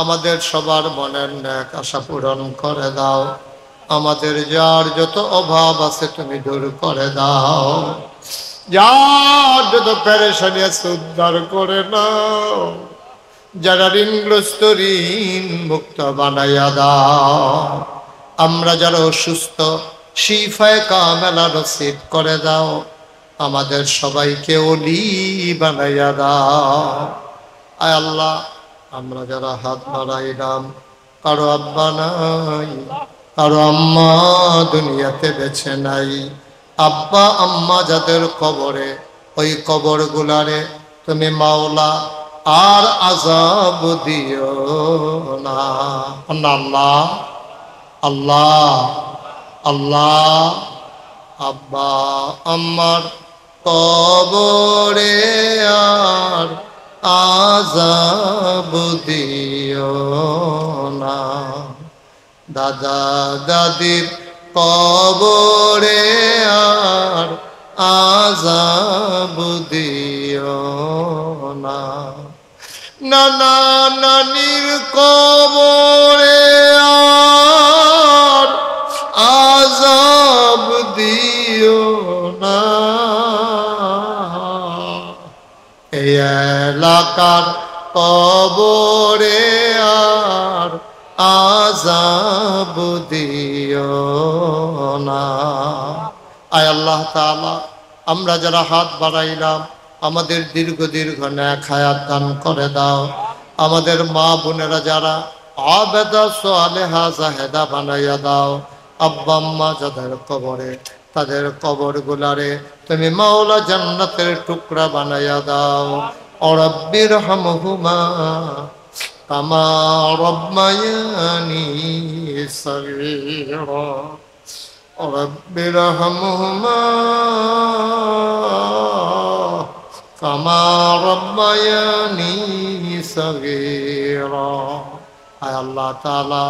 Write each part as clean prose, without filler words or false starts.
আমাদের সবার মনের নেক আশা পূরণ করে দাও। আমাদের যার যত অভাব আছে তুমি দূর করে দাও। যার যত পেরেশানি আছে উদ্ধার করে নাও। যারা ঋণগ্রস্ত ঋণ মুক্ত বানাইয়া দাও। আমরা যারা অসুস্থ শিফায়ে কামেলা নসিব করে দাও। আমাদের সবাইকে ওলি বানাইয়া দাও। আয় আল্লাহ, আমরা যারা হাত বাড়াইলাম, কারো আব্বা নাই, কারো আম্মা দুনিয়াতে বেছে নাই, আব্বা আম্মা যাদের কবরে, ওই কবর গুলারে তুমি মাওলা আর আযাব দিও না। আল্লাহ আল্লাহ আল্লাহ। আব্বা আম্মার কবরে আর আযাব দিও না। দাদা দাদির কবরে আর আযাব দিও না। নানা নানির কবরে আর আযাব দিও না। এই এলাকার কবরে আর আযাব দিও না। আয় আল্লাহ তাআলা, আমরা যারা হাত বাড়াইলাম আমাদের দীর্ঘ দীর্ঘ নেক হায়াত দান করে দাও। আমাদের মা বোনেরা যারা আবেদা সালেহা জাহেদা বানাইয়া দাও। আব্বা আম্মা যাদের কবরে, তাদের কবর গুলারে তুমি মাওলা জান্নাতের টুকরা বানাইয়া দাও। রব্বির হামহুমা কামা রব্বায়ানি সগীরা। রব্বির হামহুমা কামা রব্বায়ানি সগীরা। আয় আল্লাহ তাআলা,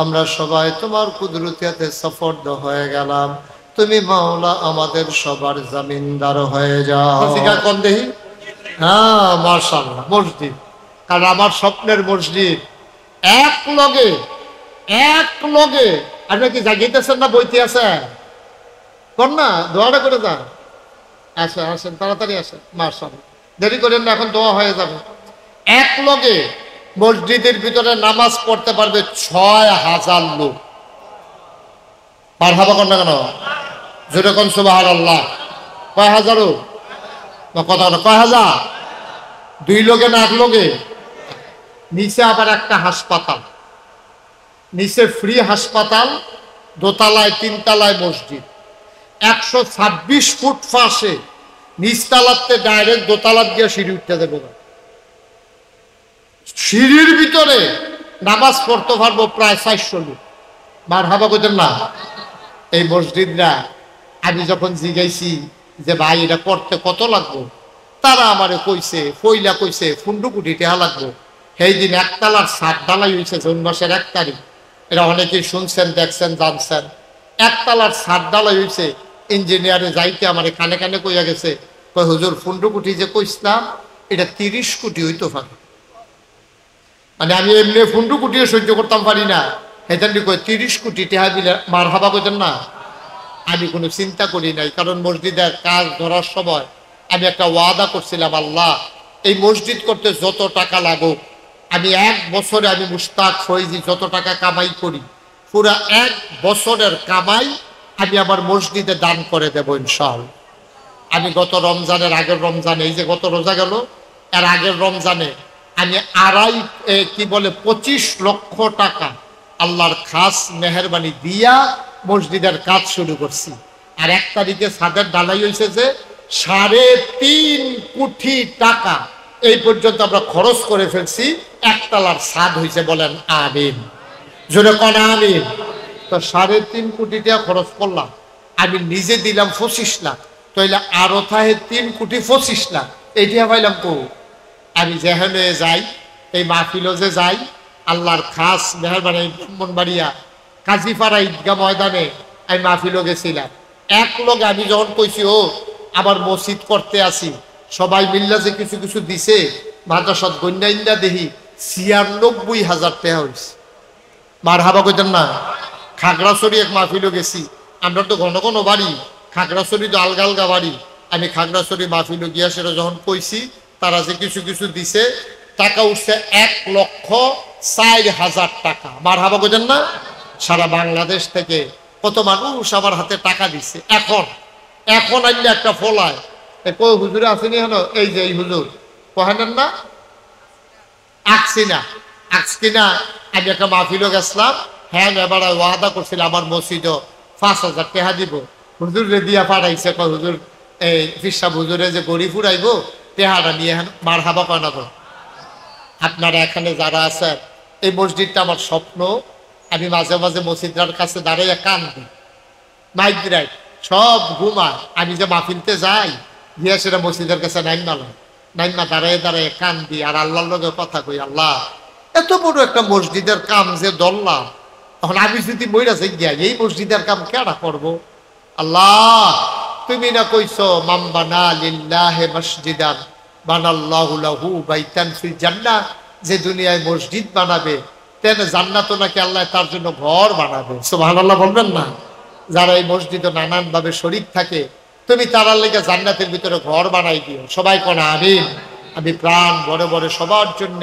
আমরা সবাই তোমার কুদরতিয়াতে সফরদ হয়ে গেলাম। তুমি মাওলা আমাদের সবার জমিনদার হয়ে যাও। কোন দেহি? হ্যাঁ মাশাআল্লাহ, মসজিদ। কারণ আমার স্বপ্নের মসজিদ এক লগে আপনি কি জাগিতেছেন না বইতে আছে? কর না, দোয়াটা করে যান। আসেন আসেন, তাড়াতাড়ি আসেন। মাশাআল্লাহ, দেরি করেন না, এখন দোয়া হয়ে যাবে। এক লগে মসজিদের ভিতরে নামাজ পড়তে পারবে ৬,০০০ লোক। মারহাবা কর না কেন? জোরে কোন সুবহানাল্লাহ। কয় হাজারও কথা না, কয় হাজার? 2 লোকে না 1 লোকে? নিচে আবার একটা হাসপাতাল, নিচে ফ্রি হাসপাতাল, দোতলায় 3 তলায় মসজিদ। 126 ফুট ফাঁসে নিচতলাতে ডাইরেক্ট দোতলার দিয়ে সিঁড়ি উঠতে দেবে না। সিঁড়ির ভিতরে নামাজ পড়তে পারবো প্রায় 400 লোক। মারহাবা কইতেন না? এই মসজিদরা আমি যখন জিজ্ঞাসি যে ভাই এটা করতে কত লাগবো, তারা আমারে কইছে, পইলা কইছে 15 কোটি টাকা লাগবো। সেই দিন 1 তলার 7 ঢালাই হয়েছে জুন মাসের 1 তারিখ। এটা অনেকেই শুনছেন, দেখছেন, জানছেন। 1 তলার 7 ঢালাই হয়েছে। ইঞ্জিনিয়ারে যাইতে আমার কানে কানে কইয়া গেছে, কই হুজুর 15 কোটি যে কইছিলাম এটা 30 কোটি হইতো পারে। মানে আমি এমনি 15 কোটিও সহ্য করতাম পারি না, হেতান্ডি কই 30 কোটি টাকা দিলে মারহাবা কইতেন না। আমি কোনো চিন্তা করি নাই, কারণ মসজিদের কাজ ধরার সময় আমি একটা ওয়াদা করছিলাম, আল্লাহ এই মসজিদ করতে যত টাকা লাগুক, আমি 1 বছরে আমি মুশতাক ফয়জি যত টাকা কামাই করি, পুরা 1 বছরের কামাই আমি আমার মসজিদে দান করে দেব ইনশাআল্লাহ। আমি গত রমজানের আগের রমজানে, এই যে গত রোজা গেল, এর আগের রমজানে আমি 25 লক্ষ টাকা আল্লাহর খাস মেহেরবানি দিয়া মসজিদের কাজ শুরু করছি। আর 1 তারিখে ছাদের ঢালাই হয়েছে যে 3.5 কোটি টাকা এই পর্যন্ত আমরা খরচ করে ফেলছি। 1 তলার ছাদ হয়েছে, বলেন আমিন। জোরে কোন আমিন। তো 3.5 কোটি টাকা খরচ করলাম, আমি নিজে দিলাম 25 লাখ, তাইলে আরো থাকে 3 কোটি 25 লাখ। এইটা পাইলাম কো? আমি যেখানে যাই, এই মাহফিলও যে যাই, আল্লাহর খাস মেহরবানি ব্রাহ্মণবাড়িয়া কাজীপাড়া ঈদগাহ ময়দানে আমি মাহফিলও গেছিলাম। 1 লোক আমি যখন কইছি ও আবার মসজিদ করতে আসি, সবাই মিল্লা যে কিছু কিছু দিছে, মাদ্রাসাত গন্যা ইন্দা দেখি 96,000 টাকা হয়েছে। মার হাবা কইতেন না? খাগড়াছড়ি এক মাহফিলও গেছি, আমরা তো ঘন ঘন বাড়ি, খাগড়াছড়ি তো আলগা আলগা বাড়ি। আমি খাগড়াছড়ি মাহফিলও গিয়া সেটা যখন কইছি, তারা যে কিছু কিছু দিছে, টাকা উঠছে 1,04,000 টাকা। মার হাবা কইতেন না? সারা বাংলাদেশ থেকে কত মানুষ আমার হাতে টাকা দিছে। এখন আইলে একটা ফলায় কই হুজুরে আসেনি হেন, এই যে এই হুজুর কহেন না আকসিনা আমি একটা মাহফিলও গেছিলাম। হ্যাঁ, এবার ওয়াদা করছিল আমার মসজিদও 5,000 টাকা দিব। হুজুর রে দিয়া পাঠাইছে, কয় হুজুর এই ফিরসাব হুজুরে যে গড়ি ফুরাইব টেহাটা নিয়ে মার হাবা কয় না। তো আপনারা এখানে যারা আছেন, এই মসজিদটা আমার স্বপ্ন। আমি মাঝে মাঝে মসজিদটার কাছে দাঁড়াইয়া কান্দি, মাইগ্রাই সব ঘুমা। আমি যে মাহফিলতে যাই গিয়া সেটা মসজিদের কাছে নাইমা দাঁড়ায় দাঁড়ায় কান্দি আর আল্লাহর লগে কথা কই, আল্লাহ এত বড় একটা মসজিদের কাম যে ধরলাম, তখন আমি যদি মইরা যাই গিয়া এই মসজিদের কাম কেডা করব? আল্লাহ তুমি না কইছো মান বানা লিল্লাহি মসজিদান বানাল্লাহু লাহু বাইতান ফিল জান্নাহ, যে দুনিয়ায় মসজিদ বানাবে তেন জান্নাতও নাকি আল্লাহ তার জন্য ঘর বানাবে। সুবহানাল্লাহ বলবেন না? যারা এই মসজিদে নানান ভাবে শরীক থাকে, তুমি তারার লেগে জান্নাতের ভিতরে ঘর বানাই দিও। সবাই কোন আমিন। আমি প্রাণ বড় বড় সবার জন্য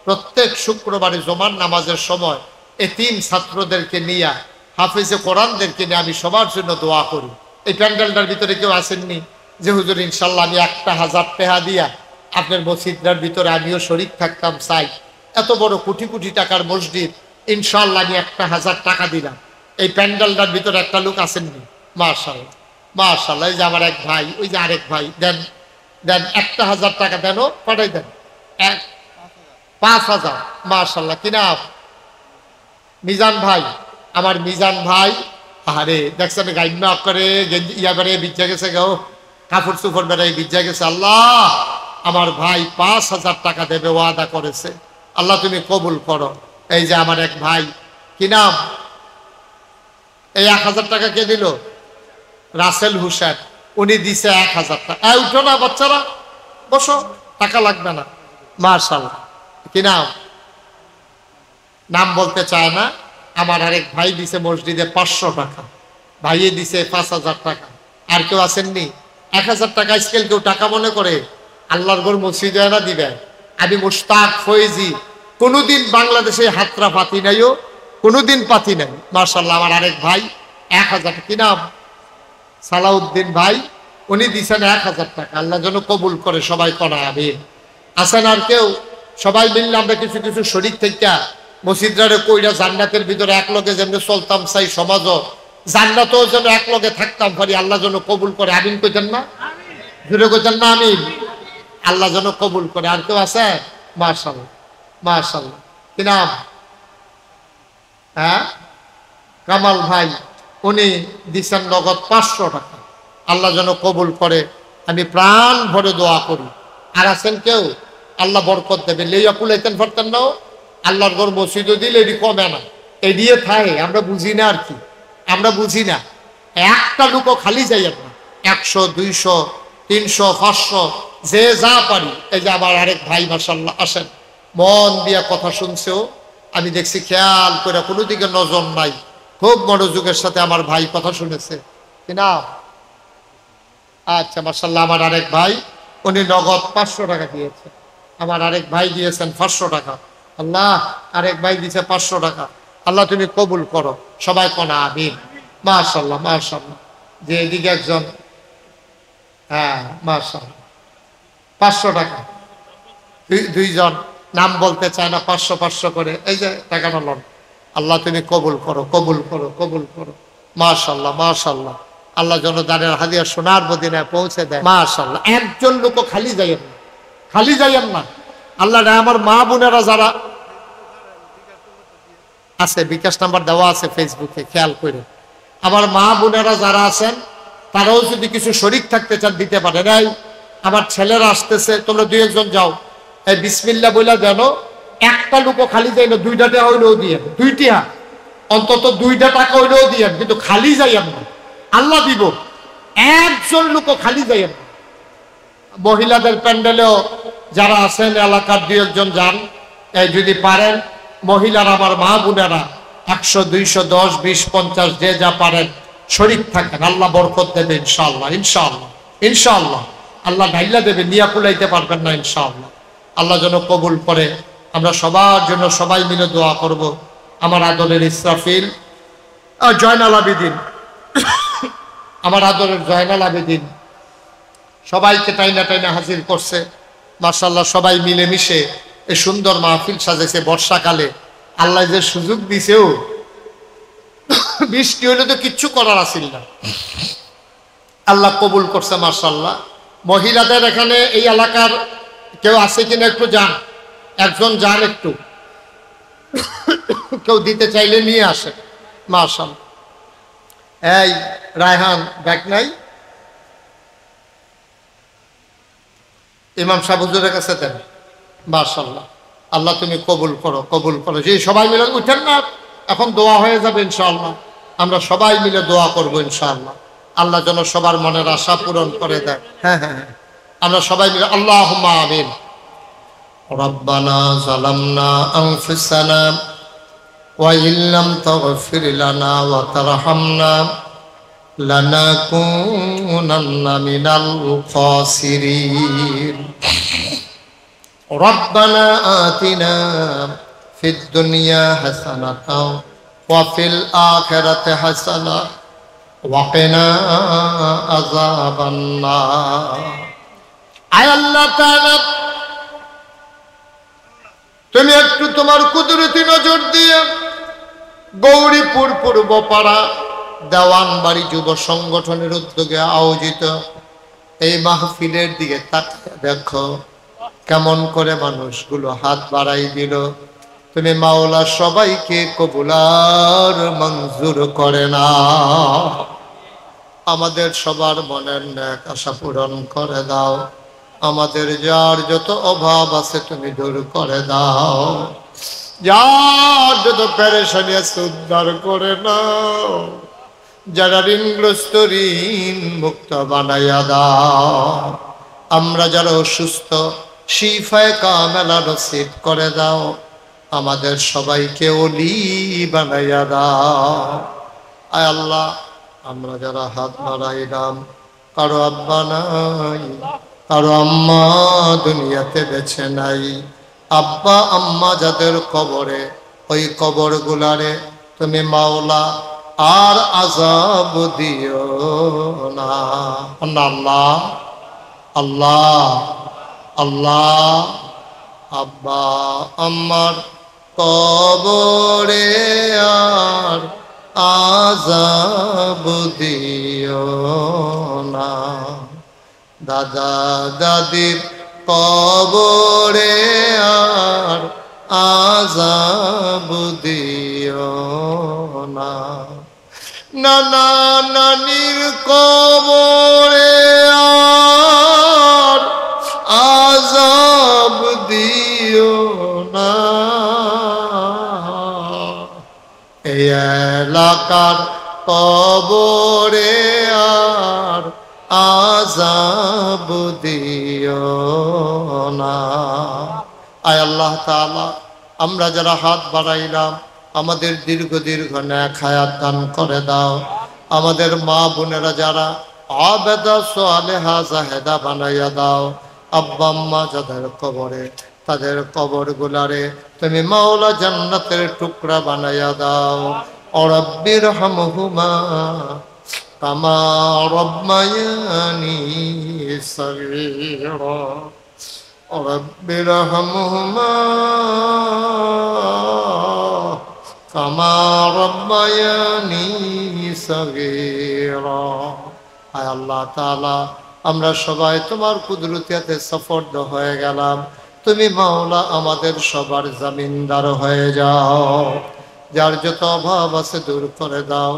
প্রত্যেক শুক্রবারে জুমার নামাজের সময় এতিম ছাত্রদেরকে নিয়ে, হাফেজে কোরআনদেরকে নিয়ে আমি সবার জন্য দোয়া করি। এই প্যান্ডেলটার ভিতরে কেউ আসেননি যে হুজুর ইনশাল্লাহ আমি 1,000 টাকা দিয়া আপনার মসজিদটার ভিতরে আমিও শরীক থাকতাম চাই? এত বড় কোটি কোটি টাকার মসজিদ, ইনশাল্লাহ আমি 1,000 টাকা দিলাম। এই প্যান্ডেলটার ভিতরে একটা লোক আসেননি? মাশাআল্লাহ মাশাআল্লাহ। এই যে আমার এক ভাই, ওই যে আরেক ভাই, দেন 1,000 টাকা দেন, পাঠাই দেন 5,000। মাশাআল্লাহ। কি নাম? মিজান ভাই। আমার মিজান ভাই, আরে দেখছেন গাইমা করে ইয়া করে বিজ্জা গেছে গো, কাপড় চুপড় বেড়াই বিজ্জা গেছে। আল্লাহ আমার ভাই 5,000 টাকা দেবে ওয়াদা করেছে, আল্লাহ তুমি কবুল করো। এই যে আমার এক ভাই, কি নাম? এই 1,000 টাকা কে দিল? রাসেল হুসেন। উনি দিছে 1,000 টাকা। উঠো না বাচ্চারা, বসো, টাকা লাগবে না। মাশাআল্লাহ। কি নাম? নাম বলতে চায় না। আমার আরেক ভাই দিছে মসজিদে 500 টাকা, ভাইয়ে দিছে 5,000 টাকা। আর কেউ আসেননি? 1,000 টাকা স্কেল কেউ টাকা মনে করে? আল্লাহর ঘর মসজিদে না দিবে। আমি মুশতাক ফয়েজি কোনোদিন বাংলাদেশে হাতরা পাতি নাইও, কোনোদিন পাতি নাই। মাশাআল্লাহ। আমার আরেক ভাই 1,000। কি নাম? সালাউদ্দিন ভাই। উনি দিছেন 1,000 টাকা। আল্লাহ যেন কবুল করে। সবাই করা আমিন। আসেন আর কেউ? সবাই মিললে আমরা কিছু কিছু শরীক থেকে মসজিদরে কইরা জান্নাতের ভিতরে এক লগে যেমনি চলতাম চাই, সমাজও জান্নাতেও যেন এক লগে থাকতাম পারি। আল্লাহ যেন কবুল করে। আমিন কইতেন না? জুড়ে কইতেন না আমিন? আল্লাহ যেন কবুল করে। আর কেউ আছে? মাশাআল্লাহ মাশাআল্লাহ। কি নাম? হ্যাঁ, কামাল ভাই। উনি দিচ্ছেন নগদ 500 টাকা। আল্লাহ যেন কবুল করে। আমি প্রাণ ভরে দোয়া করি। আর আছেন কেউ? আল্লাহ বরকত দেবে। লেইয়া কুলাইতেন পারতেন না? আল্লাহর ঘর মসজিদও দিলে এটি কমে না, এড়িয়ে থাকে। আমরা বুঝি না আর কি, আমরা বুঝি না। একটা লোকও খালি যাই না। 100, 200, 300, 500 যে যা পারি। এই যে আমার আরেক ভাই মাশাআল্লাহ আসেন, মন দিয়া কথা শুনছেও। আমি দেখছি খেয়াল করে, কোনো দিকে নজর নাই, খুব মনোযোগের সাথে আমার ভাই কথা শুনেছে। কিনা? আচ্ছা মাশাআল্লাহ। আমার আরেক ভাই, উনি নগদ 500 টাকা দিয়েছে। আমার আরেক ভাই দিয়েছেন 500 টাকা। আল্লাহ আরেক ভাই দিয়েছে 500 টাকা। আল্লাহ তুমি কবুল করো। সবাই কোনা আমিন। মাশাআল্লাহ মাশাআল্লাহ। যে এদিকে একজন, হ্যাঁ মাশাআল্লাহ 500 টাকা। দুইজন নাম বলতে চায় না, 500 করে এই যে টাকাটা লন। আল্লাহ তুমি কবুল করো, কবুল করো, কবুল করো। মাশাআল্লাহ মাশাআল্লাহ। আল্লাহ যেন দানের হাদিয়া সোনার মদিনায় পৌঁছে দেয়। মাশাআল্লাহ। একজন লোকও খালি যাইয়েন না, খালি যাইয়েন না। আল্লাহ আমার মা বোনেরা যারা আছে, বিকাশ নাম্বার দেওয়া আছে ফেসবুকে, খেয়াল করে। আমার মা বোনেরা যারা আছেন তারাও যদি কিছু শরীক থাকতে চান দিতে পারে। নাই আমার ছেলেরা আসতেছে, তোমরা 2-1 যাও, এই বিসমিল্লাহ বইলা জানো। একটা লোকও খালি যাই না। 2টা টাকা হইলেও দিয়ে, 2টা অন্তত 2টা টাকা হইলেও দিয়ে, কিন্তু খালি যাইয়েন না, আল্লাহ দিব। একজন লোকও খালি যাইয়েন না। মহিলাদের প্যান্ডেলেও যারা আছেন এলাকার 2-1 যান। এই যদি পারেন মহিলারা, আমার মা বোনেরা 100, 200, 10, 20, 50 যে যা পারেন শরীক থাকেন, আল্লাহ বরকত দেবে ইনশাআল্লাহ। ইনশাআল্লাহ, ইনশাআল্লাহ আল্লাহ ঢাইলা দেবে, নিয়া কুলাইতে পারবেন না ইনশাআল্লাহ। আল্লাহ যেন কবুল করে। আমরা সবার জন্য সবাই মিলে দোয়া করব। আমার আদরের ইসরাফিল, জয়নাল আবেদিন, আমার আদরের জয়নাল আবেদিন সবাইকে টাইনা টাইনা হাজির করছে। মাশাআল্লাহ সবাই মিলেমিশে এই সুন্দর মাহফিল সাজেছে। বর্ষাকালে আল্লাহ যে সুযোগ দিছেও, বৃষ্টি হলে তো কিচ্ছু করার আসিল না, আল্লাহ কবুল করছে মাশাআল্লাহ। মহিলাদের এখানে এই এলাকার কেউ আছে কিনা একটু যান, একজন যান, একটু কেউ দিতে চাইলে নিয়ে আসে মাশাআল্লাহ। এই রায়হান ব্যাগ নাই, ইমাম সাহেব হুজুরের কাছে দেন মাশাআল্লাহ। আল্লাহ তুমি কবুল করো, কবুল করো। যে সবাই মিলে উঠেন না, এখন দোয়া হয়ে যাবে ইনশাআল্লাহ। আমরা সবাই মিলে দোয়া করব ইনশাআল্লাহ। আল্লাহ যেন সবার মনের আশা পূরণ করে দেয়। হ্যাঁ হ্যাঁ হ্যাঁ, আমরা সবাই মিলে আল্লাহুম্মা আমিন। রব্বানা যালামনা আনফুসানা ওয়া ইল্লাম তাগফির লানা ওয়া তারহামনা লানাকুনান্না মিনাল খাসিরিন। রব্বানা আতিনা ফিদ দুনিয়া হাসানাতাও ওয়া ফিল আখিরাতি হাসানা ওয়া কিনা আযাবান নার। আয় আল্লাহ তাআলা, তুমি একটু তোমার কুদরতি নজর দিয়ে গৌরীপুর পূর্বপাড়া দেওয়ানবাড়ি যুব সংগঠনের উদ্যোগে আয়োজিত এই মাহফিলের দিকে তাকিয়ে দেখো কেমন করে মানুষগুলো হাত বাড়াই দিল। তুমি মাওলা সবাইকে কবুলার মঞ্জুর করে না, আমাদের সবার মনের নেক আশা পূরণ করে দাও। আমাদের যার যত অভাব আছে তুমি দূর করে দাও, যার যত পেরেশানি আছে উদ্ধার করে নাও, যারা ঋণগ্রস্ত ঋণ মুক্ত বানাইয়া দাও। আমরা যারা অসুস্থ শিফায়ে কামেলা নসিব করে দাও। আমাদের সবাইকে ওলি বানাইয়া দাও। আয় আল্লাহ, আমরা যারা হাত বাড়াইলাম, কারো আব্বা নাই, কারো আম্মা দুনিয়াতে বেঁচে নাই, আব্বা আম্মা যাদের কবরে, ওই কবর গুলারে তুমি মাওলা আর আযাব দিও না। আল্লাহ আল্লাহ আল্লাহ, আব্বা আম্মার কবরে আর আযাব দিও না। দাদা দাদির কবরে আর আযাব দিও না। নানা নানির কবরে আর আযাব দিও না। এই এলাকার কবরে আর আযাব দিও না। আয় আল্লাহ তাআলা, আমরা যারা হাত বাড়াইলাম আমাদের দীর্ঘ দীর্ঘ নেক হায়াত দান করে দাও। আমাদের মা বোনেরা যারা আবেদা সালেহা জাহেদা বানাইয়া দাও। আব্বা আম্মা যাদের কবরে, তাদের কবর গুলারে তুমি মাওলা জান্নাতের টুকরা বানাইয়া দাও। রব্বির হামহুমা কামা রব্বায়ানি সগীরা। রব্বির হামহুমা কামা রব্বায়ানি সগীরা। আয় আল্লাহ তাআলা, আমরা সবাই তোমার কুদরতিয়াতে সফরদ হয়ে গেলাম। তুমি মাওলা আমাদের সবার জামিনদার হয়ে যাও। যার যত অভাব আছে দূর করে দাও,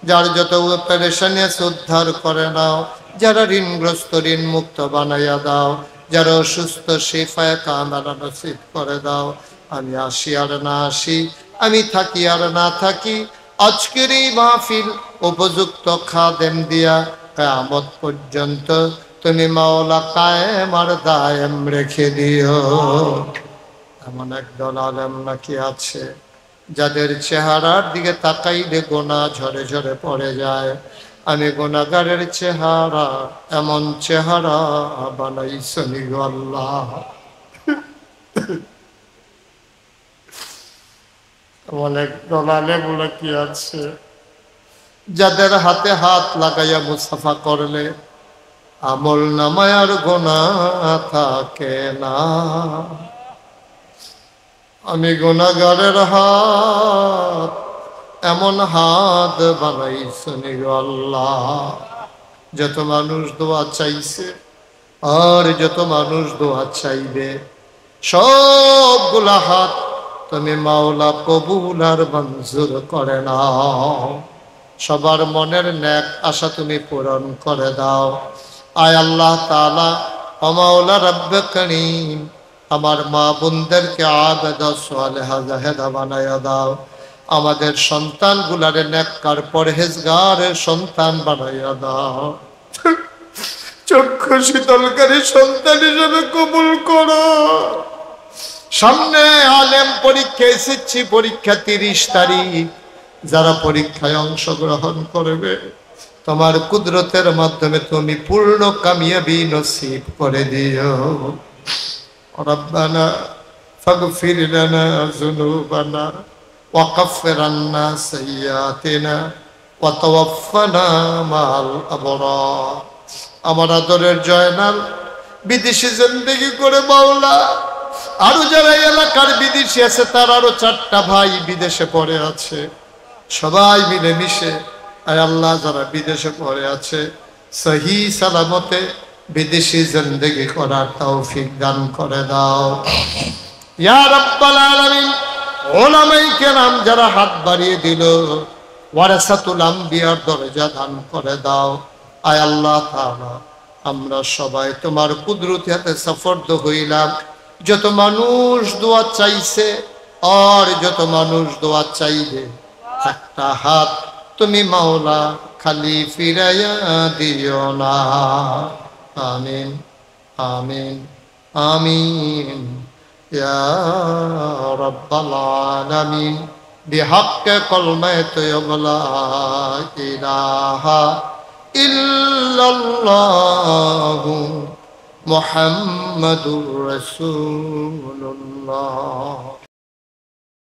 যার যত পেরেশানি আছে উদ্ধার করে নাও, যারা ঋণগ্রস্ত ঋণ মুক্ত বানাইয়া দাও, যারা অসুস্থ শিফায়ে কামেলা নসিব করে দাও। আমি আসি আর না আসি, আমি থাকি আর না থাকি, আজকের এই মাহফিল উপযুক্ত খাদেম দিয়া কিয়ামত পর্যন্ত তুমি মাওলা কায়েম আর দায়েম রেখে দিও। এমন একদল আলেম নাকি আছে যাদের চেহারার দিকে তাকাইলে গোনা ঝরে ঝরে পড়ে যায়। আমি গুনাহগারের চেহারা এমন চেহারা বানাইছনি গো আল্লাহ। এমন একদল আলেম নাকি আছে যাদের হাতে হাত লাগাইয়া মুসাফা করলে আমল নামায় আর গুনাহ থাকে না। আমি গুনাহগারের হাত এমন হাত বানাইছনি গো আল্লাহ। যত মানুষ দোয়া চাইছে আর যত মানুষ দোয়া চাইবে সবগুলা হাত তুমি মাওলা কবুল আর মঞ্জুর করে নাও। সবার মনের নেক আশা তুমি পূরণ করে দাও। আয় আল্লাহ তাআলা ও মাওলা রব্বে করিম, আমার মা বোনদেরকে আবেদা সালেহা জাহেদা বানায়া দাও। আমাদের সন্তানগুলারে নেককার পরহেজগারের সন্তান বানায়া দাও। চক্ষু শীতলকারী সন্তান হিসেবে কবুল করো। সামনে আলেম পরীক্ষা এসেছি, পরীক্ষা 30 তারিখ। যারা পরীক্ষায় অংশগ্রহণ করবে তোমার কুদরতের মাধ্যমে তুমি পূর্ণ কামিয়াবি নসিব করে দিও। রব্বানা ফাগফির লানা যুনুবানা ওয়া কাফির আন্না সাইয়্যাতিনা ওয়া তাওয়াফফানা মাল আবরার। আমার আদরের জয়নাল বিদেশি জিন্দেগি করে মাওলা, আরো যারা এলাকার বিদেশি আছে তার আরো 4টা ভাই বিদেশে পড়ে আছে, সবাই মিলে মিশে আয় আল্লাহ যারা বিদেশে পড়ে আছে সহি সালামতে বিদেশি জিন্দেগি করার তৌফিক দান করে দাও ইয়া রাব্বাল আলামিন। উলামায়ে কেরাম যারা হাত বাড়িয়ে দিল ওয়ারাসাতুল আম্বিয়ার দরজা দান করে দাও। আয় আল্লাহ তাআলা আমরা সবাই তোমার কুদরতি হাতে সফরদ হইলাম। যত মানুষ দোয়া চাইছে আর যত মানুষ দোয়া চাইবে একটা হাত তুমি মাওলা খালি ফিরাইয়া দিও না। আমিন আমিন আমিন ইয়া রাব্বাল আলামিন। বিহাক্কে কলমায়ে তয়্যিবা লা ইলাহা ইল্লাল্লাহু মুহাম্মাদুর রাসূলুল্লাহ।